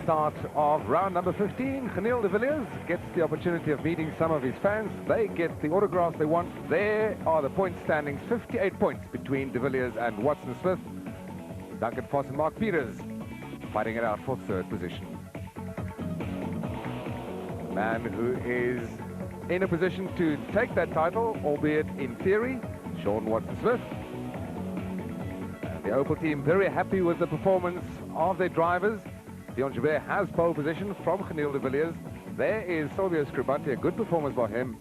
start of round number 15. Geniel de Villiers gets the opportunity of meeting some of his fans. They get the autographs they want. There are the point standings, 58 points between de Villiers and Watson Smith. Duncan Foss and Mark Peters fighting it out for third position. The man who is in a position to take that title, albeit in theory, Sean Watson Smith. The Opel team very happy with the performance of their drivers. Dion Joubert has pole position from Geniel de Villiers. There is Silvio Scribante, a good performance by him,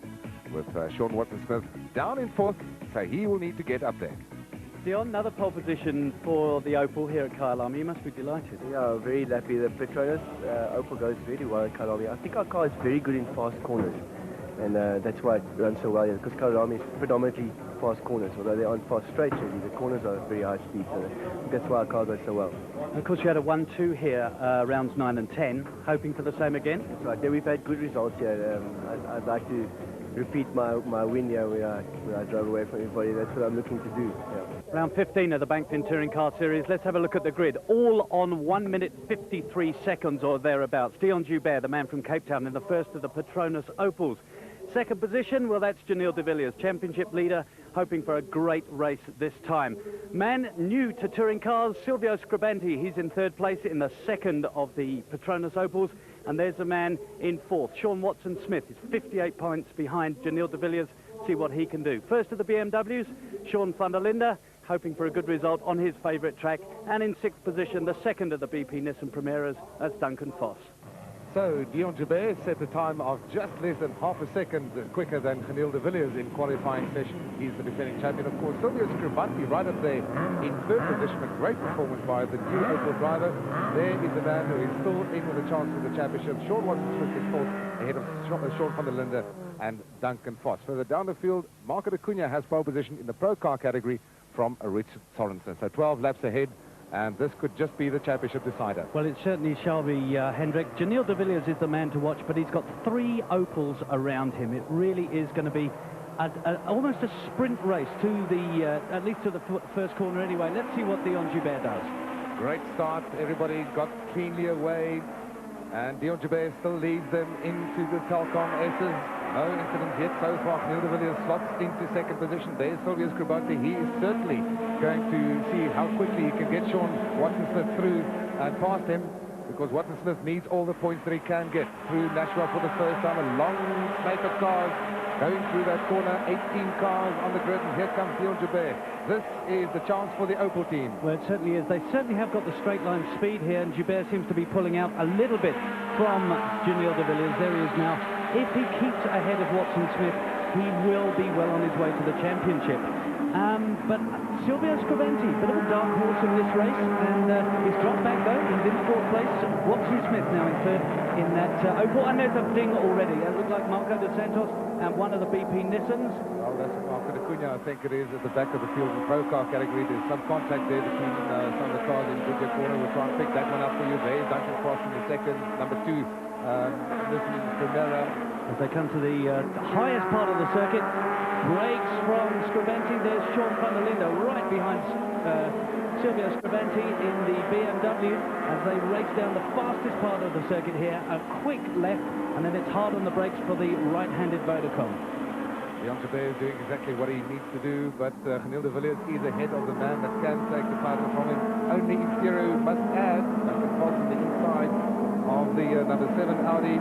with Sean Watson Smith down in fourth, so he will need to get up there. Dion, another pole position for the Opel here at Kyalami. You must be delighted. Yeah, very happy. The Petronas Opel goes really well at Kyalami. I think our car is very good in fast corners, and that's why it runs so well here, because Kyalami is predominantly fast corners, although they aren't fast straights really. The corners are very high speed, so that's why our car goes so well. Of course, you had a 1-2 here, rounds 9 and 10, hoping for the same again? That's right. Yeah, we've had good results here. I'd like to repeat my win here where I drove away from everybody. That's what I'm looking to do. Yeah. Round 15 of the Bankfin Touring Car Series. Let's have a look at the grid. All on 1 minute 53 seconds or thereabouts. Dion Joubert, the man from Cape Town, in the first of the Petronas Opels. Second position, well, that's Geniel de Villiers, championship leader, hoping for a great race this time. Man new to touring cars, Silvio Scribante. He's in third place in the second of the Petronas Opels. And there's a man in fourth, Sean Watson Smith. He's 58 points behind Geniel de Villiers. See what he can do. First of the BMWs, Sean van der Linde, hoping for a good result on his favourite track. And in sixth position, the second of the BP Nissan Primeras, that's Duncan Foss. So Dion Joubert set a time of just less than half a second quicker than Geniel de Villiers in qualifying session. He's the defending champion, of course. Silvio Scribante right up there in third position. A great performance by the new Opel driver. There is the man who is still in with a chance for the championship. Sean Watson Smith is fourth, ahead of Sean van der Linde and Duncan Foss. Further down the field, Marco de Cunha has pole position in the pro car category from Richard Sorensen. So 12 laps ahead. And this could just be the championship decider. Well, it certainly shall be, Hendrik. Geniel de Villiers is the man to watch, but he's got 3 Opels around him. It really is going to be almost a sprint race to the, at least to the first corner anyway. Let's see what Dion Joubert does. Great start. Everybody got cleanly away. And Dion Joubert still leads them into the Telcom S's. No incidents yet so far. Geniel de Villiers slots into second position. There's Silvio Scribante. He is certainly going to see how quickly he can get Sean Watson Smith through and past him, because Watson Smith needs all the points that he can get through Nashua for the first time. A long snake of cars going through that corner. 18 cars on the grid, and here comes Dion Joubert. This is the chance for the Opel team. Well, it certainly is. They certainly have got the straight line speed here, and Joubert seems to be pulling out a little bit from Geniel de Villiers. There he is now. If he keeps ahead of Watson Smith, he will be well on his way to the championship. But Silvio Scribante, bit of a dark horse in this race, and he's dropped back though. He's in fourth place. Watson Smith now in third in that Opel, and there's a ding already. That looks like Marco de Santos and one of the BP Nissans. Well, that's Marco de Cunha, I think it is, at the back of the field in the pro car category. There's some contact there between some of the cars in Goodyear corner. We'll try and pick that one up for you. There's Duncan Foss in the second, number 2. Nissan Primera. As they come to the highest part of the circuit, brakes from Scribante. There's Sean van der Linde right behind Silvio Scribante in the BMW as they race down the fastest part of the circuit here. A quick left, and then it's hard on the brakes for the right-handed Vodacom. Dion Joubert is doing exactly what he needs to do, but Geniel de Villiers is ahead of the man that can take the title from him. Only interior must add Duncan Foss on the inside of the number 7 Audi.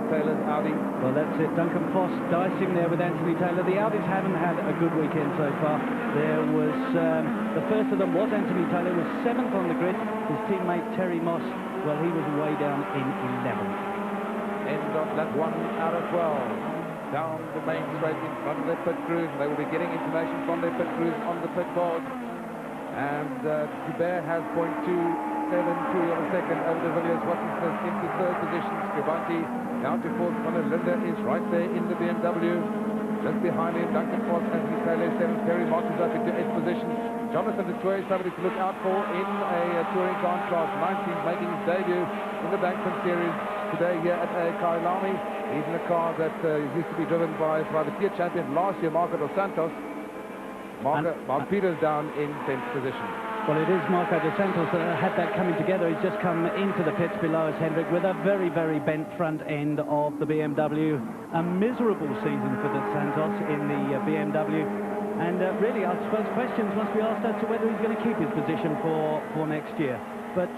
Taylor's Audi. Well, that's it. Duncan Foss dicing there with Anthony Taylor. The Audis haven't had a good weekend so far. There was the first of them was Anthony Taylor, was 7th on the grid. His teammate Terry Moss, well, he was way down in 11th. End of lap 1 out of 12. Down the main straight in front of their pit crews. They will be getting information from their pit crews on the pit board. And Joubert has 0.272 of a second over de Villiers. Watson Smith into third position. Scribante down to fourth. Van der Linde is right there in the BMW. Just behind him, Duncan Foss, Anthony Taylor, 7th. Terry Moss is up into 8th position. Jonathan de Toy, somebody to look out for in a touring car class 19, making his debut in the Bankfin Series today here at Kyalami. He's in a car that used to be driven by privateer champion last year, Marco dos Santos. Mark Peters down in 10th position. Well, it is Marco dos Santos that had that coming together. He's just come into the pits below us, Hendrik, with a very, very bent front end of the BMW. A miserable season for dos Santos in the BMW. And really, I suppose questions must be asked as to whether he's going to keep his position for next year. But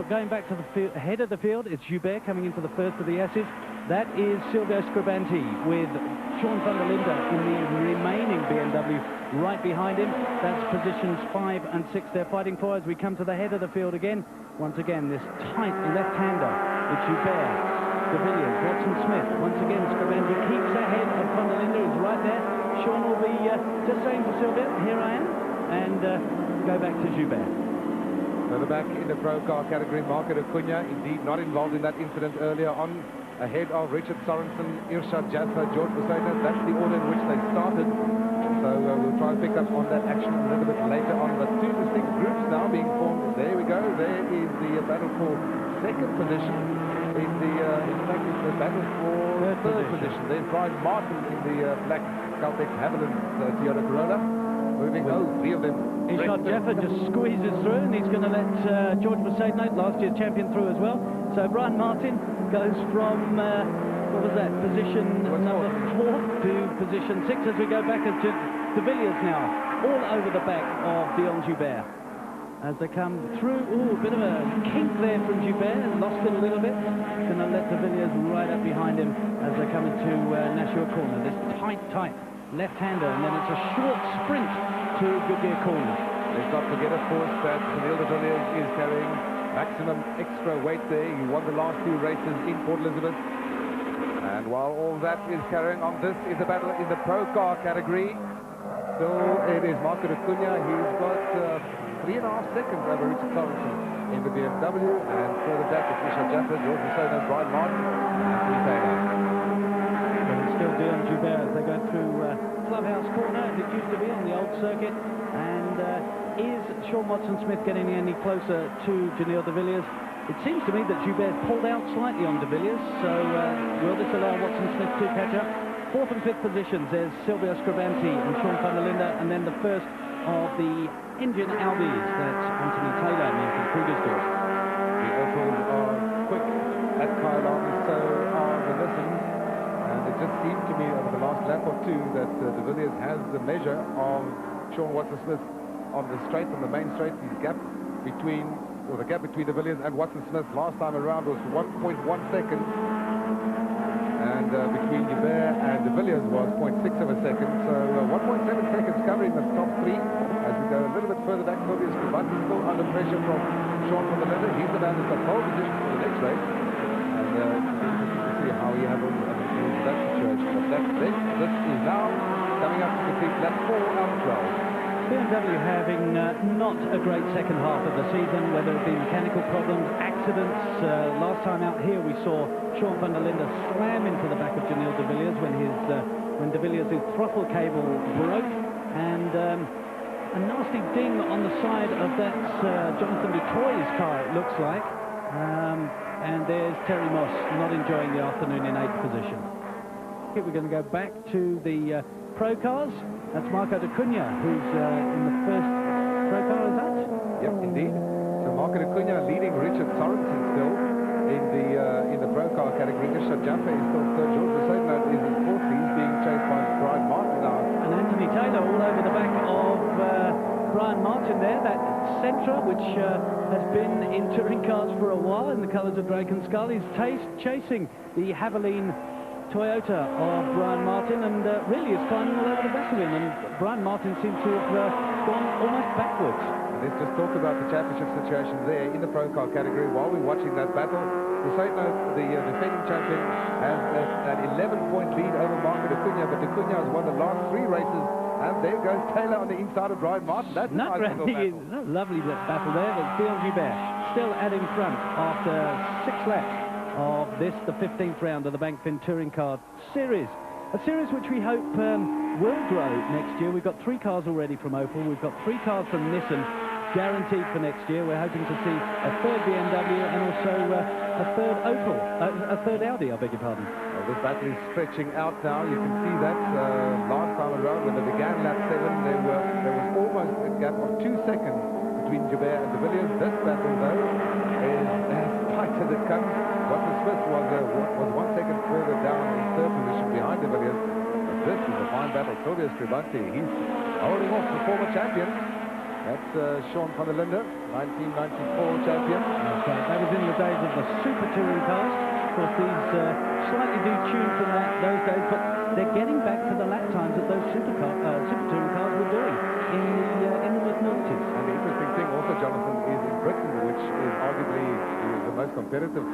going back to the head of the field, it's Joubert coming into the first of the S's. That is Silvio Scribanti with Sean van der Linde in the remaining BMW right behind him. That's positions 5 and 6 they're fighting for as we come to the head of the field again. Once again, this tight left-hander. It's Joubert, de Villiers, Watson-Smith. Once again, Scribanti keeps ahead of van der Linde, who's right there. Sean will be just saying to Silvio, here I am, and go back to Joubert. Further back in the pro car category, Marco de Cunha, indeed not involved in that incident earlier on, ahead of Richard Sorensen, Irshad Jaffa, George Busena. That's the order in which they started. So we'll try and pick up on that action a little bit later on. But 2 distinct groups now being formed. There we go. There is the battle for second position. In fact, it's the battle for third position. There's Brian Martin in the black Caltech Havilland Toyota Corolla. Moving, 3 of them. Irshad Jaffa just squeezes through, and he's going to let George Busena, last year's champion, through as well. So Brian Martin goes from, what was that, position number 4 to position 6 as we go back to de Villiers now, all over the back of Dion Joubert. As they come through, a bit of a kink there from Joubert, lost it a little bit. Going to let de Villiers right up behind him as they come into Nashua Corner. This tight left-hander, and then it's a short sprint to Goodyear Corner. Let's not forget, of course, that Sunil de Villiers is carrying maximum extra weight there. He won the last 2 races in Port Elizabeth. And while all that is carrying on, this is a battle in the pro car category. So it is Marco de Cunha. He's got 3.5 seconds over Richard Sorensen in the BMW. And further back it's Irshad Jaffa, George Busena, Brian Martin, and Anthony Taylor. But it's still Dion Joubert as they go through Clubhouse Corner, as it used to be on the old circuit. And is Sean Watson-Smith getting any closer to Janelle de Villiers? It seems to me that Joubert's pulled out slightly on de Villiers, so will this allow Watson-Smith to catch up? 4th and 5th positions, there's Silvio Scribanti and Sean van der Linde, and then the first of the engine Audis, that's Anthony Taylor and Nathan Krugersdorf. The Opels are quick at Kyalami, so are the Nissans. And it just seemed to me over the last lap or 2 that de Villiers has the measure of Sean Watson-Smith on the straight, on the main straight. The gap between de Villiers and Watson-Smith last time around was 1.1 seconds. And between Joubert and de Villiers was 0.6 of a second. So 1.7 seconds covering the top 3. As we go a little bit further back, Silvio Scribanti still under pressure from Sean van der Linde. He's the man that's got pole position for the next race. And it's interesting to see how he handles that situation. But this is now coming up to complete lap 4 out of 12. BMW having not a great second half of the season, whether it be mechanical problems, accidents. Last time out here we saw Sean van der Linde slam into the back of Janelle de Villiers when de Villiers' throttle cable broke, and a nasty ding on the side of that Jonathan du Toit's car, it looks like. And there's Terry Moss not enjoying the afternoon in 8th position. Okay, we're going to go back to the pro cars. That's Marco de Cunha, who's in the first pro car, is that? Yep, indeed. So Marco de Cunha leading Richard Sorensen still in the pro car category. Irshad Jaffa is still third. George Busena is in 4th. He's being chased by Brian Martin now. And Anthony Taylor all over the back of Brian Martin there. That Sentra, which has been in touring cars for a while in the colours of Drake and Skull, is chasing the Havilland Toyota of Brian Martin, and really is climbing all over the back of him, and Brian Martin seems to have gone almost backwards. Let's just talk about the championship situation there in the pro car category while we're watching that battle. Busena, the defending champion, has an 11-point lead over Marco de Cunha, but de Cunha has won the last 3 races, and there goes Taylor on the inside of Brian Martin. That's not a nice little battle. Lovely battle there, but Dion Joubert still out in front after 6 laps of this, the 15th round of the Bankfin Touring Car Series. A series which we hope will grow next year. We've got 3 cars already from Opel. We've got 3 cars from Nissan guaranteed for next year. We're hoping to see a 3rd BMW and also a 3rd Opel, a 3rd Audi, I beg your pardon. Well, this battle is stretching out now. You can see that last time around when they began lap 7, there was almost a gap of 2 seconds between Joubert and de Villiers. This battle, though, is as tight as it comes. Watson Smith was 1 second further down in third position behind de Villiers. But this is a fine battle. Silvio Scribante, he's holding off the former champion. That's Sean van der Linde, 1994 champion. That's right. That was in the days of the Super Touring cars. Of course, these slightly detuned from those days, but they're getting back to the lap times that those Super Touring cars were doing in the mid-90s. And the interesting thing also, Jonathan, is in Britain, which is arguably the most competitive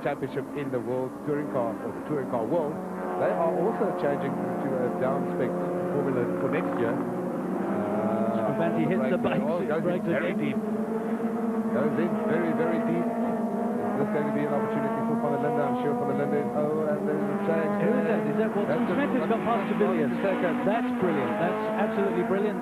championship in the world touring car, or the touring car world, they are also changing to a down-spec formula for next year. Scribante hits the brakes. Goes in very deep. Goes in very, very deep. Is this going to be an opportunity for Van der Linde? I'm sure Van der Linde is. Oh, and there's a change. Who is that? Is that Watson Smith who's gone past de Villiers? That's brilliant. That's absolutely brilliant.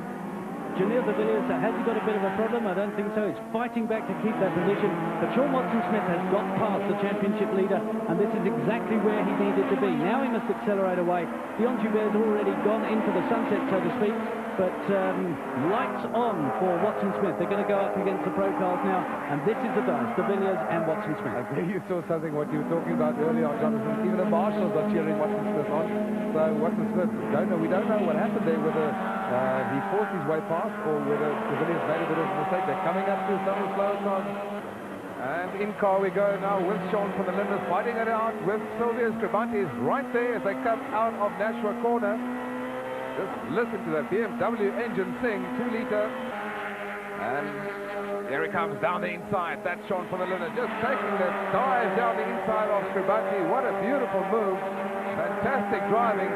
Julio de Villiers, has he got a bit of a problem? I don't think so. He's fighting back to keep that position. But Sean Watson Smith has got past the championship leader, and this is exactly where he needed to be. Now he must accelerate away. Dion Joubert's already gone into the sunset, so to speak. But lights on for Watson Smith. They're going to go up against the pro cars now, and this is the dice, de Villiers and Watson Smith. I think you saw something what you were talking about earlier on, Jonathan. Even the marshals are cheering Watson Smith on. So Watson Smith, we don't know what happened there, whether he forced his way past or whether de Villiers made a bit of a mistake. They're coming up to some of the slower cars. And in car we go now with Sean van der Linde fighting it out with Silvio Scribante is right there as they come out of Nashua corner. Just listen to that BMW engine sing, 2-litre. And there he comes down the inside. That's Sean van der Linde just taking the dive down the inside of Scribante. What a beautiful move. Fantastic driving.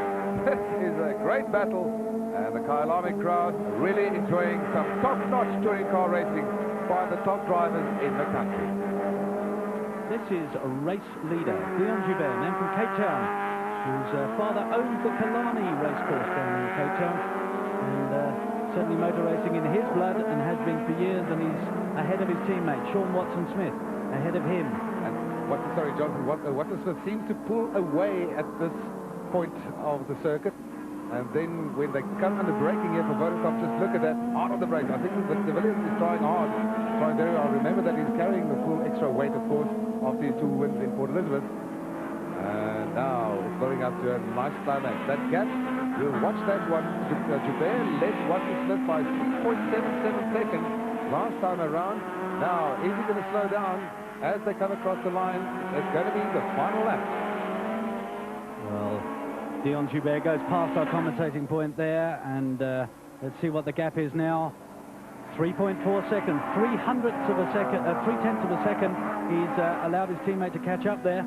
This is a great battle. And the Kyalami crowd really enjoying some top-notch touring car racing by the top drivers in the country. This is a race leader, Dion Joubert, man from Cape Town, whose father owns the Kyalami racecourse down in Cape Town, and certainly motor racing in his blood, and has been for years, and he's ahead of his teammate, Sean Watson Smith, ahead of him. And Jonathan, Watson Smith seems to pull away at this point of the circuit, and then when they come under braking here for Vodacom, just look at that, out of the brake. I think that de Villiers is trying hard, trying very hard. Remember that he's carrying the full extra weight, of course, after his 2 wins in Port Elizabeth. And now it's going up to a nice climax. That gap, we'll watch that one. Joubert led Watson Smith by 3.77 seconds last time around. Now, is he going to slow down as they come across the line? It's going to be the final lap. Well, Dion Joubert goes past our commentating point there, and let's see what the gap is now. 3.4 seconds, 3/100 of a second, 3/10 of a second. He's allowed his teammate to catch up there.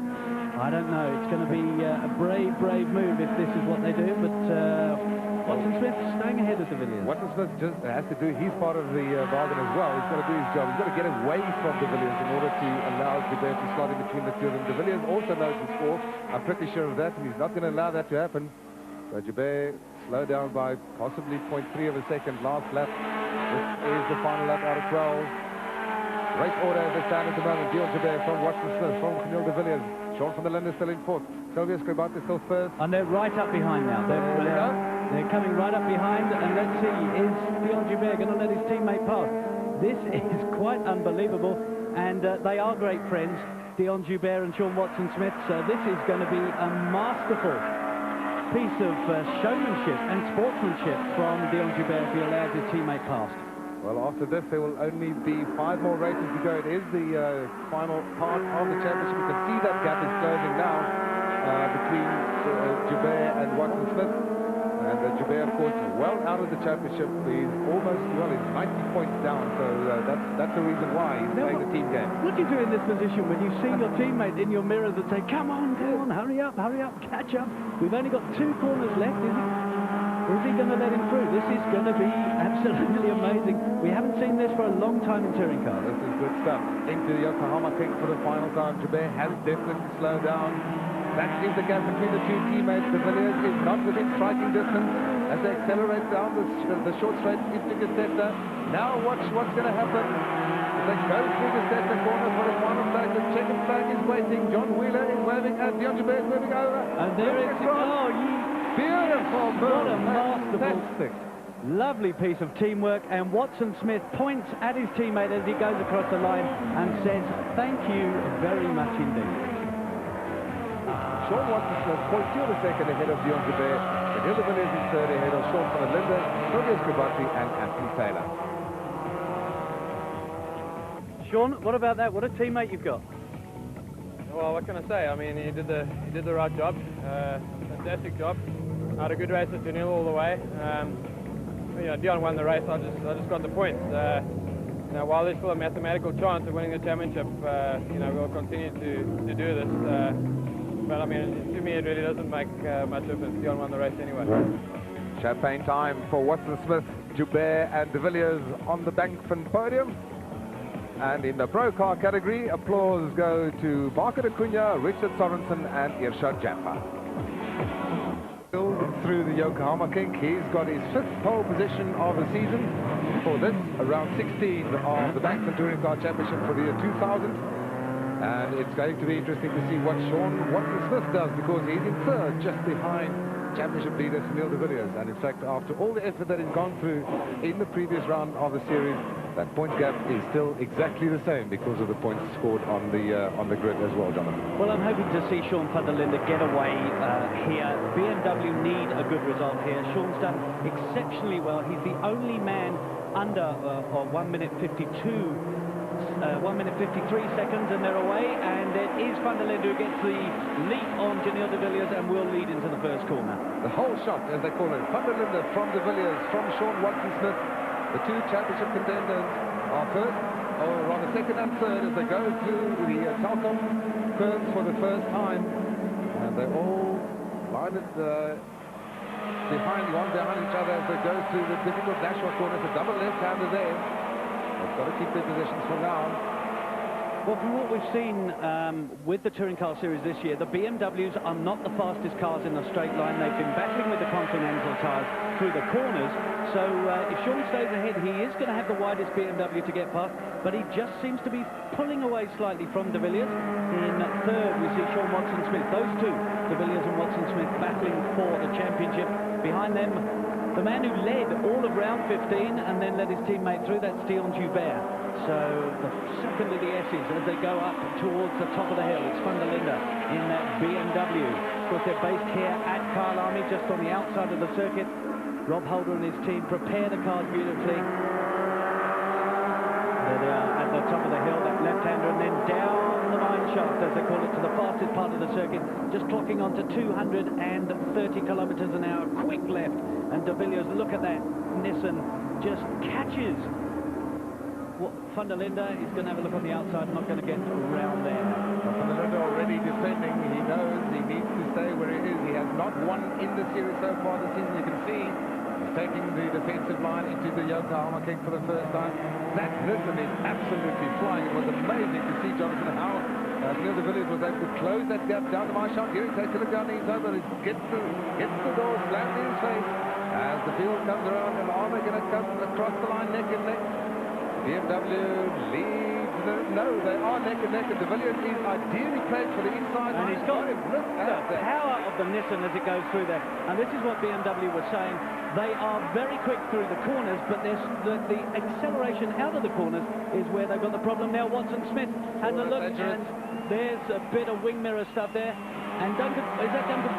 I don't know. It's going to be a brave, brave move if this is what they do. But Watson Smith staying ahead of de Villiers. Watson Smith just has to do his part of the bargain as well. He's got to do his job. He's got to get away from de Villiers in order to allow Joubert to slot in between the two of them. De Villiers also knows the score. I'm pretty sure of that, and he's not going to allow that to happen. So Joubert slowed down by possibly 0.3 of a second last lap. This is the final lap out of 12. Race order as they stand at the moment. Dion Joubert from Watson Smith, from Camille de Villiers. Sean van der Linde still in fourth. Silvio Scribante still first. And they're right up behind now. They're coming right up behind, and let's see, is Dion Joubert going to let his teammate pass? This is quite unbelievable, and they are great friends, Dion Joubert and Sean Watson Smith, so this is going to be a masterful piece of showmanship and sportsmanship from Dion Joubert if he allows his teammate past. Well, after this, there will only be 5 more races to go. It is the final part of the championship. You can see that gap is closing now between Joubert and Watson Smith. And Joubert, of course, well out of the championship. He's almost, well, he's 90 points down. So that's the reason why he's playing the team game. What do you do in this position when you see your teammate in your mirrors and say, come on, hurry up, catch up. We've only got 2 corners left, or is he going to let him through? This is going to be absolutely amazing. We haven't seen this for a long time in touring cars. This is good stuff. Into the Yokohama King for the final time. Joubert has definitely slowed down. That is the gap between the 2 teammates. De Villiers is not within striking distance as they accelerate down the short straight into the center. Now watch what's going to happen. As they go through the center corner for the final flag. The checkered flag is waiting. John Wheeler is waving and Dion Joubert is moving over. And there it's beautiful Beautiful move. What a masterful. Fantastic. Lovely piece of teamwork, and Watson Smith points at his teammate as he goes across the line and says, thank you very much indeed. Sean Watson Smith, 0.2 seconds ahead of Dion Joubert. Daniel de Villiers is third ahead of Sean van der Linde, Tobias Kribati and Anthony Taylor. Sean, what about that? What a teammate you've got. Well, what can I say? I mean, he did the right job. Fantastic job. Had a good race at 2-0 all the way. You know, Dion won the race. I just got the points. You know, while there's still a mathematical chance of winning the championship, you know, we'll continue to do this. But I mean, to me, it really doesn't make much difference. Dion won the race anyway. Champagne time for Watson Smith, Joubert and de Villiers on the Bankfin podium. And in the pro car category, applause go to Marco Acuna, Richard Sorensen and Irshad Jampa. Through the Yokohama Kink, he's got his 5th pole position of the season for this, around 16 of the Bankfin Touring Car Championship for the year 2000. And it's going to be interesting to see what Sean Watson Smith does, because he's in 3rd, just behind championship leader Daniel de Villiers. And in fact, after all the effort that he's gone through in the previous round of the series, that point gap is still exactly the same because of the points scored on the grid as well, Jonathan. Well, I'm hoping to see Sean van der Linde get away here. BMW need a good result here. Sean's done exceptionally well. He's the only man under 1 minute 52. 1 minute 53 seconds and they're away, and it is van der Linde who gets the lead on Daniel de Villiers and will lead into the first corner. The whole shot, as they call it, van der Linde from de Villiers, from Sean Watson Smith. The two championship contenders are first, or rather second and third, as they go through the Telkom curves for the first time, and they all line it behind each other as they go through the difficult Nashua corners. A double left-hander there. They've got to keep their positions for now. Well, from what we've seen with the Touring Car Series this year, the BMWs are not the fastest cars in the straight line. They've been battling with the Continental tyres through the corners. So if Sean stays ahead, he is going to have the widest BMW to get past, but he just seems to be pulling away slightly from de Villiers. In 3rd, we see Sean Watson Smith. Those two, de Villiers and Watson Smith, battling for the championship. Behind them, the man who led all of round 15 and then led his teammate through, that's Dion Joubert. So the second of the S's as they go up towards the top of the hill. It's van der Linde in that BMW. Of course, they're based here at Kyalami, just on the outside of the circuit. Rob Holder and his team prepare the cars beautifully. There they are at the top of the hill, that left-hander, and then down the mine shaft, as they call it, to the fastest part of the circuit, just clocking on to 230 kilometers an hour. Quick left, and de Villiers, look at that. Nissan just catches. Van der Linde is going to have a look on the outside, not going to get around there. Van der Linde already defending. He knows he needs to stay where he is. He has not won in the series so far this season. You can see he's taking the defensive line into the Yokohama King for the first time. That Nissan is absolutely flying. It was amazing to see, Jonathan, how Daniel de Villiers was able to close that gap down to my shot. Here he takes a look down the inside, but he gets the door slammed in his face as the field comes around, and are they going to come across the line neck and neck? BMW leads. No, they are neck and neck, and de Villiers is ideally placed for the inside. And he's got the power of the Nissan as it goes through there. And this is what BMW was saying. They are very quick through the corners, but there's the acceleration out of the corners is where they've got the problem. Now Watson Smith has a look, and there's a bit of wing mirror stuff there. And Duncan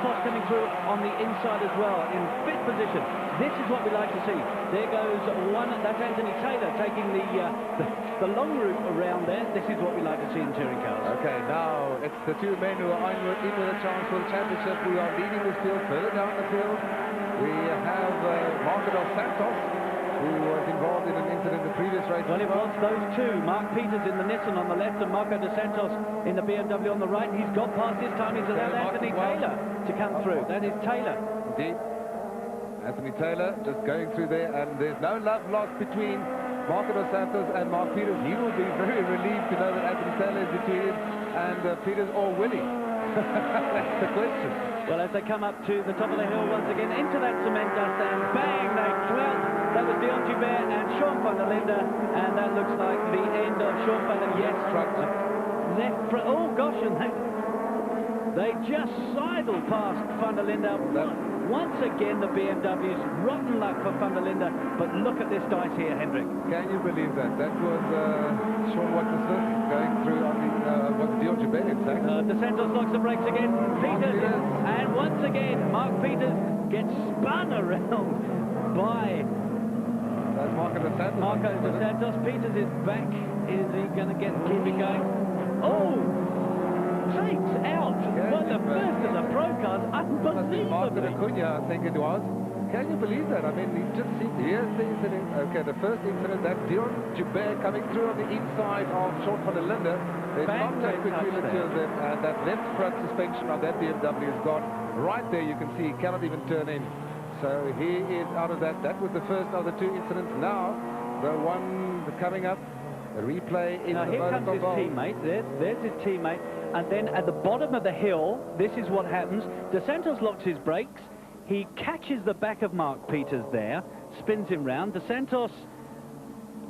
Foss coming through on the inside as well in 5th position. This is what we like to see. There goes one. That's Anthony Taylor taking the long route around there. This is what we like to see in touring cars. Okay, now it's the two men who are in with a chance for the championship. We are leading this field further down the field. We have Marco dos Santos, who was involved in an incident in the previous race. Well, it was those two. Mark Peters in the Nissan on the left and Marco dos Santos in the BMW on the right. He's got past this time. He's allowed Anthony Taylor to come through. That is Taylor. Indeed. Anthony Taylor just going through there, and there's no love lost between Marco dos Santos and Mark Peters. He will be very relieved to know that Anthony Taylor is between him and Peters, or will he? That's the question. Well, as they come up to the top of the hill once again, into that cement dust, and bang, they clout. That was Dion Joubert and Sean van der Linde, and that looks like the end of Sean van der Linde. Yes, left front. Oh gosh, and they just sidled past van der Linde. once again, the BMW's rotten luck for van der Linde, but look at this dice here, Hendrik. Can you believe that? That was Sean Watson going through on the, was Dion Jubel, in fact. De Santos locks the brakes again. Peters, and once again, Mark Peters gets spun around by That's Marco De Santos. Marco De Santos. Peters is back. Is he going to keep it going? Oh! Takes out. Well, the first of the pro cars, unbelievably. Martin Acuna, I think it was. Can you believe that? I mean, he just seemed, here's the incident. Okay, the first incident, that Dion Joubert coming through on the inside of Sean van der Linde. There's contact between the two of them, and that left front suspension of that BMW is gone. Right there, you can see he cannot even turn in. So he is out of that. That was the first of the two incidents. Now, the one coming up, a replay in now, the here comes his teammate. There's his teammate. And then at the bottom of the hill, this is what happens. De Santos locks his brakes. He catches the back of Mark Peters there, spins him round. De Santos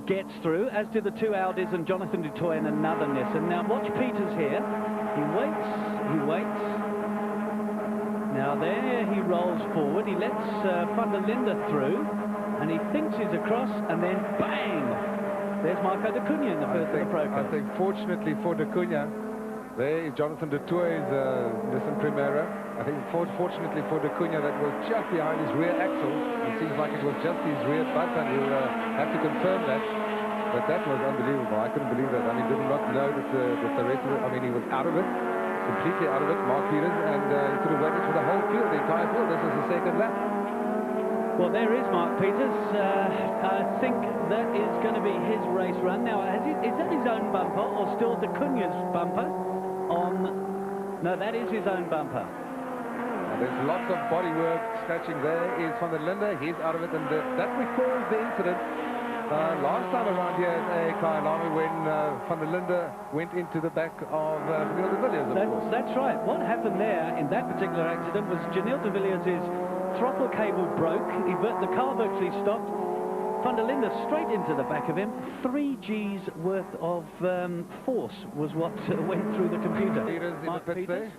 gets through, as do the two Audis and Jonathan Dutoy and another Nissan. Now watch Peters here. He waits. Now there he rolls forward. He lets van der Linde through, and he thinks he's across, and then bang! There's Marco De Cunha in the first of the pro cars. I think fortunately for De Cunha, there is Jonathan Dutoy's Nissan Primera. I think fortunately for De Cunha, that was just behind his rear axle. It seems like it was just his rear bumper, and we'll have to confirm that. But that was unbelievable. I couldn't believe that. I mean, did not know that the rest of it, I mean, he was out of it, completely out of it, Mark Peters, and he could have waited for the whole field, the entire field. This was the second lap. Well, there is Mark Peters. I think that is going to be his race run. Now, is that his own bumper or still De Cunha's bumper? No, that is his own bumper. And there's lots of bodywork scratching. There is van der Linde. He's out of it, and that recalls the incident last time around here at Kyalami when van der Linde went into the back of Janelle de Villiers, of course. That's right. What happened there in that particular accident was Janelle de Villiers' throttle cable broke. The car virtually stopped. Van der Linde straight into the back of him. 3 G's worth of force was what went through the computer. Peters in the pits there.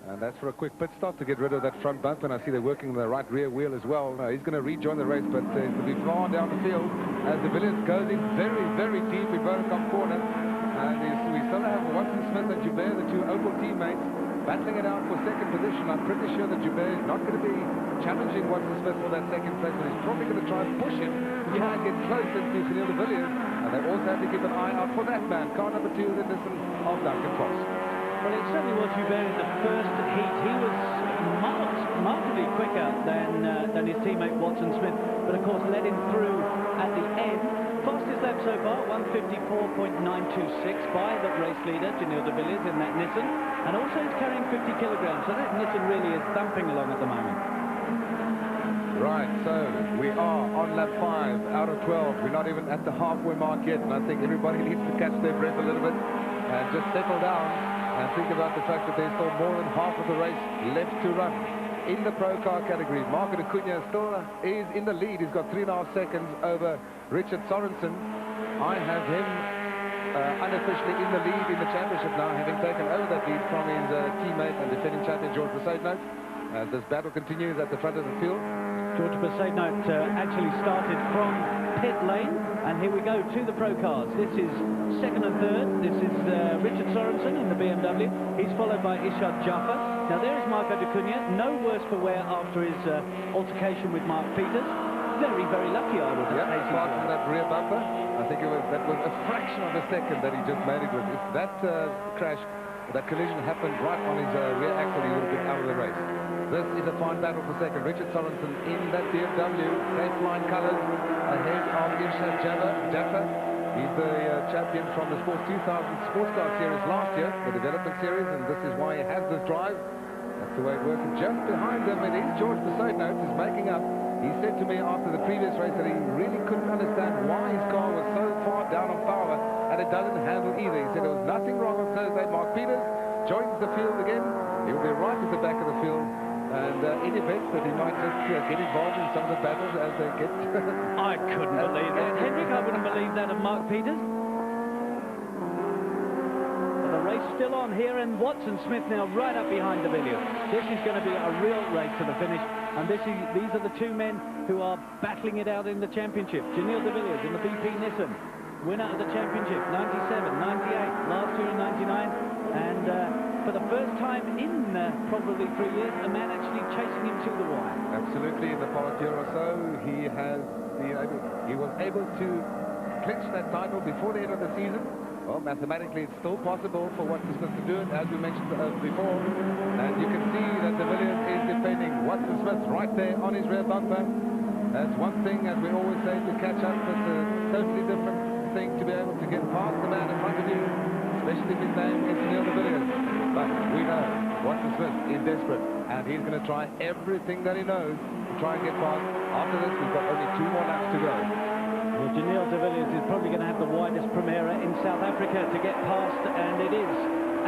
And that's for a quick pit stop to get rid of that front bumper. And I see they're working on the right rear wheel as well. He's going to rejoin the race, but he's going to be far down the field as de Villiers goes in very, very deep in Vodacom corner. And we still have Watson Smith and Joubert, the two Opel teammates, battling it out for second position. I'm pretty sure that Joubert is not going to be challenging Watson Smith for that second place, but he's probably going to try and push him and get closer to Janelle de Villiers. And they also have to keep an eye out for that man, car number 2, the Nissan of Duncan Cross. Well, it certainly was Joubert in the first heat. He was markedly quicker than his teammate Watson Smith, but of course led him through at the end. Fastest lap so far, 154.926 by the race leader, Janelle de Villiers, in that Nissan. And also he's carrying 50 kilograms, so that Nissan really is thumping along at the moment. Right, so we are on lap 5 out of 12. We're not even at the halfway mark yet, and I think everybody needs to catch their breath a little bit and just settle down and think about the fact that there's still more than half of the race left to run. In the pro car category, Marco De Cunha still is in the lead. He's got 3.5 seconds over Richard Sorensen. I have him unofficially in the lead in the championship now, having taken over that lead from his teammate and defending champion George Besaidnout. As this battle continues at the front of the field. George Besaidnout actually started from pit lane, and here we go to the pro cars. This is second and third. This is Richard Sorensen in the BMW. He's followed by Ishad Jaffa. Now there is Marco De Cunha, no worse for wear after his altercation with Mark Peters. Very, very lucky, I would say. Yeah, apart from that rear bumper, I think that was a fraction of a second that he just made it with. If that crash, that collision happened right on his rear axle, he would have been out of the race. This is a fine battle for second. Richard Sorensen in that BMW, Cape Line colours, ahead of Ishad Jaffa. He's the champion from the Sports 2000 Sports Car Series last year, the development series, and this is why he has this drive. That's the way it works. And just behind him, it is George Besaidnout who's making up. He said to me after the previous race that he really couldn't understand why his car was so far down on power and it doesn't handle either. He said there was nothing wrong on Thursday. Mark Peters joins the field again. He'll be right at the back of the field. And in events that he might just get involved in some of the battles as they get... I couldn't believe that. Hendrik, I wouldn't believe that of Mark Peters. The race still on here, and Watson Smith now right up behind de Villiers. This is going to be a real race to the finish, and these are the two men who are battling it out in the championship. Janelle de Villiers in the BP Nissan, winner of the championship, 97, 98, last year in 99, and for the first time in probably 3 years, a man actually chasing him to the wire. Absolutely, in the past year or so, he was able to clinch that title before the end of the season. Well, mathematically, it's still possible for Watson Smith to do it, as we mentioned before. And you can see that de Villiers is defending Watson Smith right there on his rear bumper. That's one thing, as we always say, to catch up. It's a totally different thing to be able to get past the man in front of you, especially if his name is de Villiers. But we know Watson Smith is desperate, and he's going to try everything that he knows to try and get past. After this, we've got only 2 more laps to go. Well, Janelle de Villiers is probably going to have the widest Primera in South Africa to get past, and it is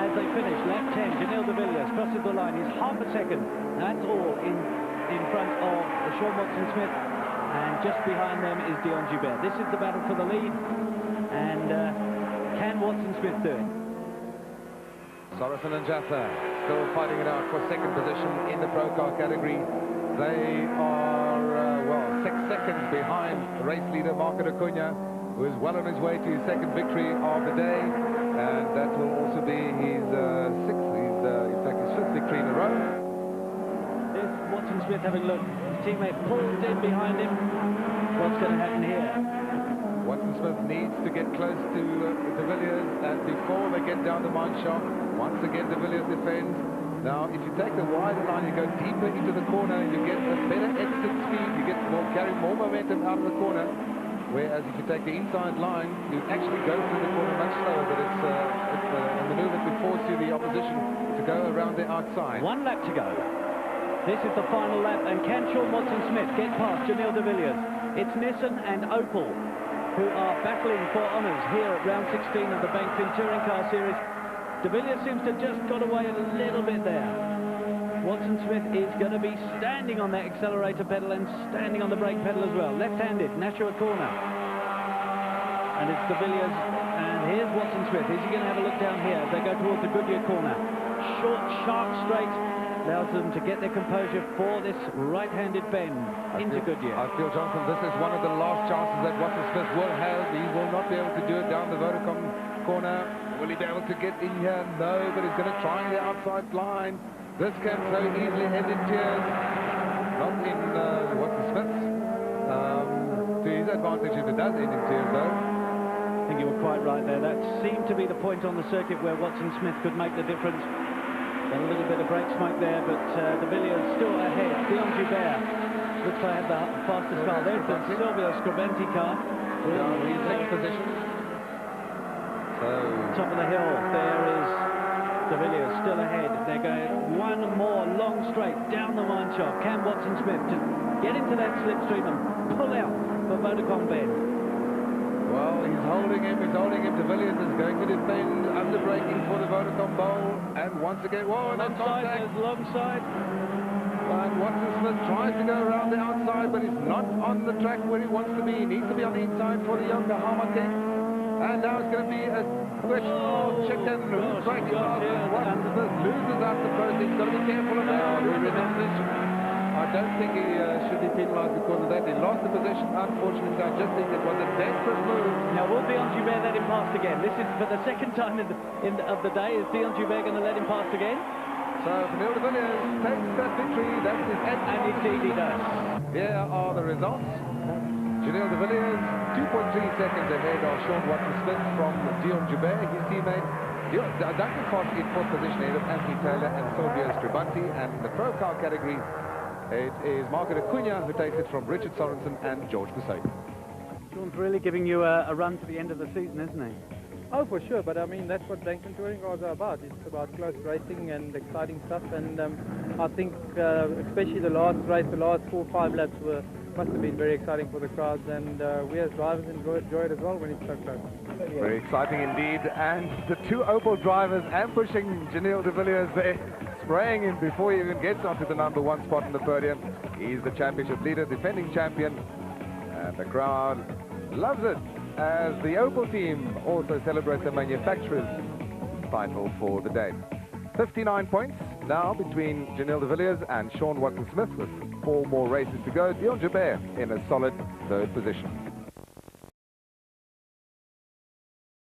as they finish. Lap 10, Janelle de Villiers crosses the line. He's half a second. That's all in front of Sean Watson Smith, and just behind them is Dion Joubert. This is the battle for the lead, and can Watson Smith do it? Sorensen and Jaffa still fighting it out for second position in the Pro Car category. They are, well, 6 seconds behind race leader Marco Acuna, who is well on his way to his second victory of the day, and that will also be his in fact, his 5th victory in a row. There's Watson Smith having a look. His teammate pulled in behind him. What's going to happen here? Watson Smith needs to get close to de Villiers, and before they get down the mine shaft, once again de Villiers defends. Now, if you take the wider line, you go deeper into the corner, you get a better exit speed, you get carry more momentum out of the corner. Whereas if you take the inside line, you actually go through the corner much slower, but it's a maneuver to force you, the opposition, to go around the outside. 1 lap to go. This is the final lap, and can Sean Watson Smith get past Janelle de Villiers? It's Nissan and Opel who are battling for honours here at round 16 of the Bankfin Touring Car Series. De Villiers seems to have just got away a little bit there. Watson Smith is going to be standing on that accelerator pedal and standing on the brake pedal as well. Left-handed, Nashua corner. And it's de Villiers, and here's Watson Smith. Is he going to have a look down here as they go towards the Goodyear corner? Short, sharp straight allows them to get their composure for this right-handed bend into Goodyear. I feel, Jonathan, this is one of the last chances that Watson Smith will have. He will not be able to do it down the Vodacom corner. Will he be able to get in here? No, but he's going to try the outside line. This can so easily end in tears. Not in Watson Smith's. To his advantage if it does end in tears, though. I think you were quite right there. That seemed to be the point on the circuit where Watson Smith could make the difference. Got a little bit of brake smoke there, but de Villiers still ahead. Dion Joubert looks like the fastest car. There's the Silvio Scribenti car. In second position. So, top of the hill, there is de Villiers still ahead. They're going 1 more long straight down the mine shaft. Can Watson Smith just get into that slipstream and pull out for Vodacom bend? well, he's holding him. De Villiers is going to defend under braking for the Vodacom bowl. And once again, whoa, and long side. And Watson Smith tries to go around the outside, but he's not on the track where he wants to be. He needs to be on the inside for the younger Hamate. And now it's going to be a question of check and who's braking fast. Watson Smith loses out the first. He's got to be careful of that. I don't think he should be penalised because of that. He lost the position, unfortunately. I just think it was a desperate move. Now, will Dion Joubert let him pass again? This is for the second time of the day. Is Dion Joubert going to let him pass again? So, Janelle de Villiers takes that victory. That's his end. And indeed he does. Here are the results. Janelle de Villiers, 2.3 seconds ahead of Sean Watson Smith from Dion Joubert, his teammate. Duncan Foss in fourth position ahead of Anthony Taylor and Silvio Scribenti. And in the Pro Car category, it is Marco Acuna who takes it from Richard Sorensen and George Passaic. Sean's really giving you a run to the end of the season, isn't he? Oh, for sure, but I mean, that's what Bankfin Touring cars are about. It's about close racing and exciting stuff, and I think especially the last race, the last 4 or 5 laps must have been very exciting for the crowds, and we as drivers enjoy it as well when it's so close. Very exciting indeed, and the 2 Opel drivers ambushing Janelle de Villiers there, spraying him before he even gets onto the #1 spot in the podium. He's the championship leader, defending champion, and the crowd loves it as the Opel team also celebrates the manufacturers title for the day. 59 points now between Janelle de Villiers and Sean Watson-Smith with 4 more races to go. Dion Joubert in a solid 3rd position.